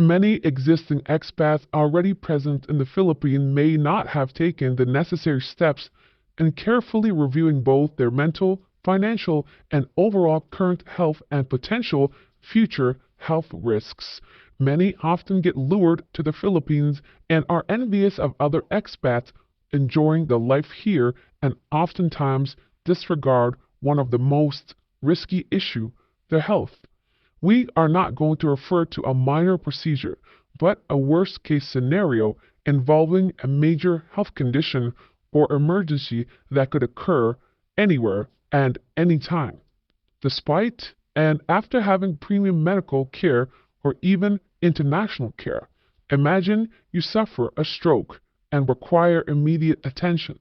Many existing expats already present in the Philippines may not have taken the necessary steps in carefully reviewing both their mental, financial, and overall current health and potential future health risks. Many often get lured to the Philippines and are envious of other expats enjoying the life here and oftentimes disregard one of the most risky issue, their health. We are not going to refer to a minor procedure, but a worst case scenario involving a major health condition or emergency that could occur anywhere and anytime. Despite and after having premium medical care or even international care, imagine you suffer a stroke and require immediate attention.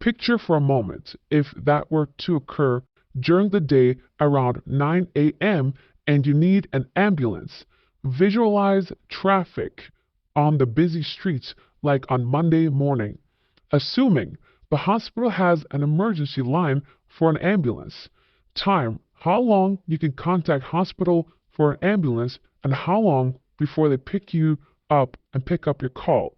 Picture for a moment if that were to occur during the day around 9 a.m. and you need an ambulance. Visualize traffic on the busy streets like on Monday morning. Assuming the hospital has an emergency line for an ambulance. Time, how long you can contact hospital for an ambulance and how long before they pick you up and pick up your call.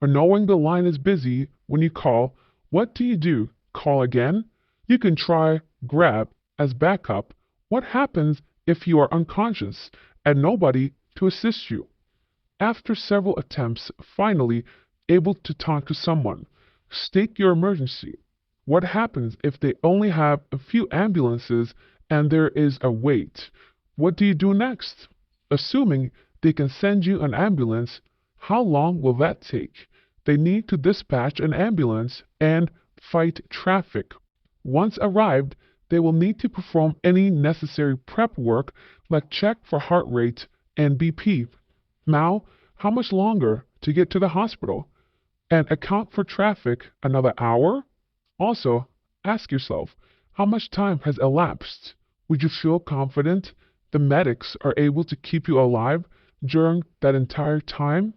Or knowing the line is busy when you call, what do you do? Call again? You can try grab as backup. What happens if you are unconscious and nobody to assist you? After several attempts, finally able to talk to someone, state your emergency. What happens if they only have a few ambulances and there is a wait? What do you do next? Assuming they can send you an ambulance, how long will that take? They need to dispatch an ambulance and fight traffic. Once arrived, they will need to perform any necessary prep work like check for heart rate and BP. Now, how much longer to get to the hospital? And account for traffic another hour? Also, ask yourself, how much time has elapsed? Would you feel confident the medics are able to keep you alive during that entire time?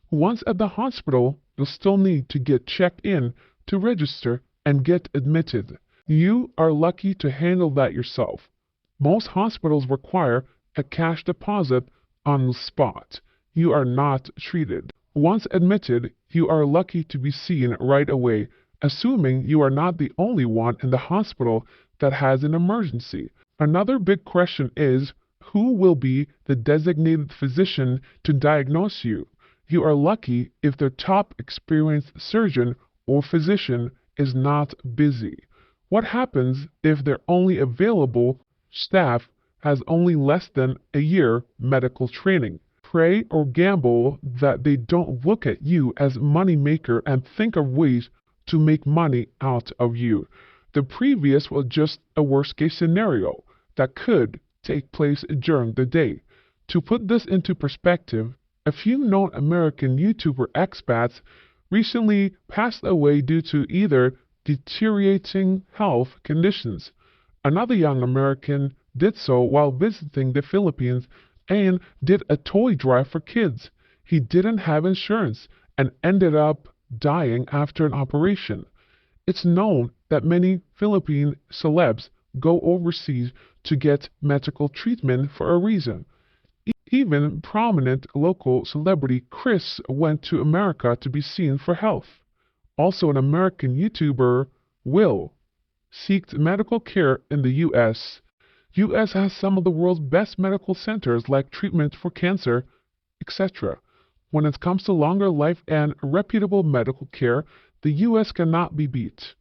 Once at the hospital, you'll still need to get checked in to register and get admitted. You are lucky to handle that yourself. Most hospitals require a cash deposit on the spot. You are not treated. Once admitted, you are lucky to be seen right away, assuming you are not the only one in the hospital that has an emergency. Another big question is, who will be the designated physician to diagnose you? You are lucky if the top experienced surgeon or physician is not busy. What happens if their only available staff has only less than a year medical training? Pray or gamble that they don't look at you as money maker and think of ways to make money out of you. The previous was just a worst case scenario that could take place during the day. To put this into perspective, a few known American YouTuber expats recently passed away due to either deteriorating health conditions. Another young American did so while visiting the Philippines and did a toy drive for kids. He didn't have insurance and ended up dying after an operation. It's known that many Philippine celebs go overseas to get medical treatment for a reason. Even prominent local celebrity Chris went to America to be seen for health. Also, an American YouTuber, Will, seeked medical care in the U.S. U.S. has some of the world's best medical centers like treatment for cancer, etc. When it comes to longer life and reputable medical care, the U.S. cannot be beat.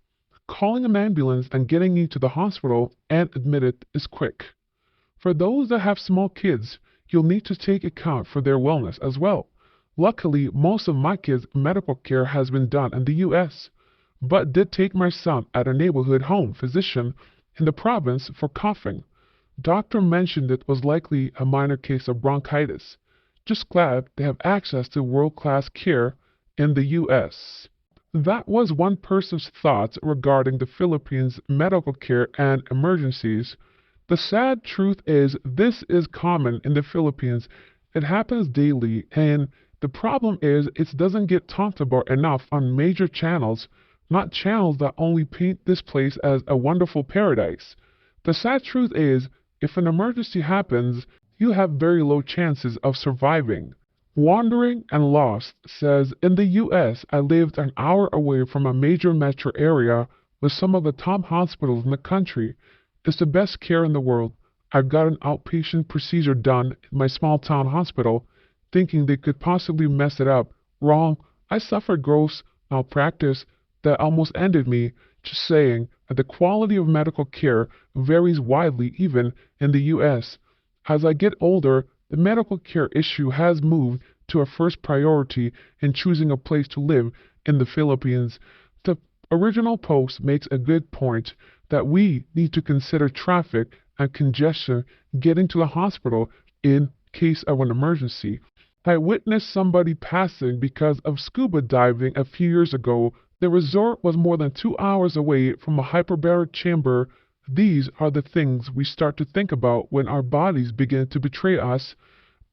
Calling an ambulance and getting you to the hospital and admitted is quick. For those that have small kids, you'll need to take account for their wellness as well. Luckily, most of my kids' medical care has been done in the U.S., but did take my son at a neighborhood home physician in the province for coughing. Doctor mentioned it was likely a minor case of bronchitis. Just glad they have access to world-class care in the U.S. That was one person's thoughts regarding the Philippines' medical care and emergencies. The sad truth is this is common in the Philippines. It happens daily, and the problem is it doesn't get talked about enough on major channels, not channels that only paint this place as a wonderful paradise. The sad truth is, if an emergency happens, you have very low chances of surviving. Wandering and Lost says, in the US, I lived an hour away from a major metro area with some of the top hospitals in the country. It's the best care in the world. I got an outpatient procedure done in my small town hospital, thinking they could possibly mess it up. Wrong. I suffered gross malpractice that almost ended me. Just saying that the quality of medical care varies widely even in the US. As I get older, the medical care issue has moved to a first priority in choosing a place to live in the Philippines. The original post makes a good point that we need to consider traffic and congestion getting to the hospital in case of an emergency. I witnessed somebody passing because of scuba diving a few years ago. The resort was more than 2 hours away from a hyperbaric chamber. These are the things we start to think about when our bodies begin to betray us.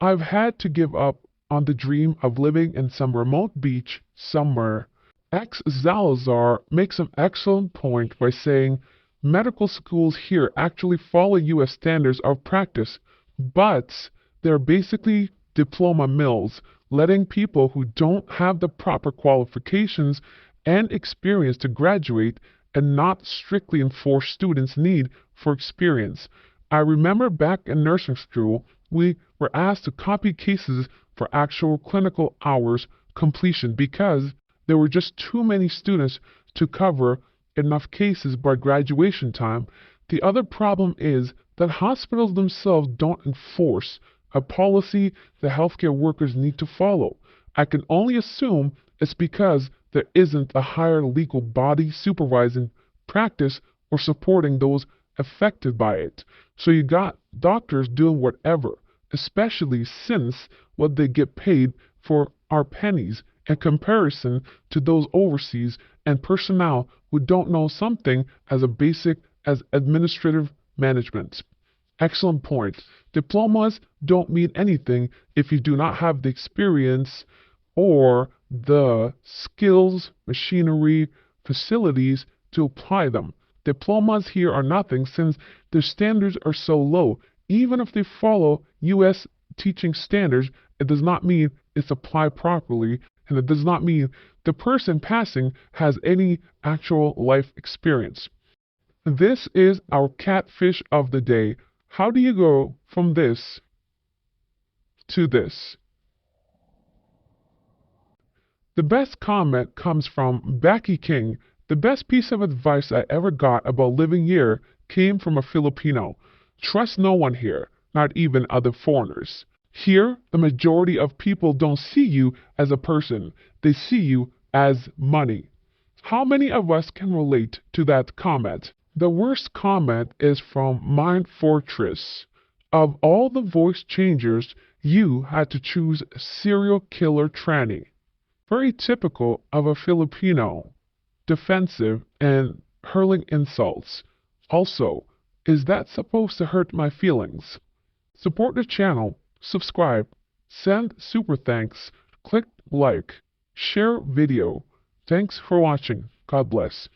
I've had to give up on the dream of living in some remote beach somewhere. X. Zalazar makes an excellent point by saying medical schools here actually follow U.S. standards of practice, but they're basically diploma mills, letting people who don't have the proper qualifications and experience to graduate and not strictly enforce students' need for experience. I remember back in nursing school, we were asked to copy cases for actual clinical hours completion because there were just too many students to cover enough cases by graduation time. The other problem is that hospitals themselves don't enforce a policy the healthcare workers need to follow. I can only assume it's because there isn't a higher legal body supervising practice or supporting those affected by it. So you got doctors doing whatever, especially since what they get paid for are pennies in comparison to those overseas and personnel who don't know something as a basic as administrative management. Excellent point. Diplomas don't mean anything if you do not have the experience or the skills, machinery, facilities to apply them. Diplomas here are nothing since their standards are so low. Even if they follow U.S. teaching standards, it does not mean it's applied properly, and it does not mean the person passing has any actual life experience. This is our catfish of the day. How do you go from this to this? The best comment comes from Becky King. The best piece of advice I ever got about living here came from a Filipino. Trust no one here, not even other foreigners. Here, the majority of people don't see you as a person. They see you as money. How many of us can relate to that comment? The worst comment is from Mind Fortress. Of all the voice changers, you had to choose serial killer tranny. Very typical of a Filipino. Defensive and hurling insults. Also, is that supposed to hurt my feelings? Support the channel, subscribe, send super thanks, click like, share video. Thanks for watching. God bless.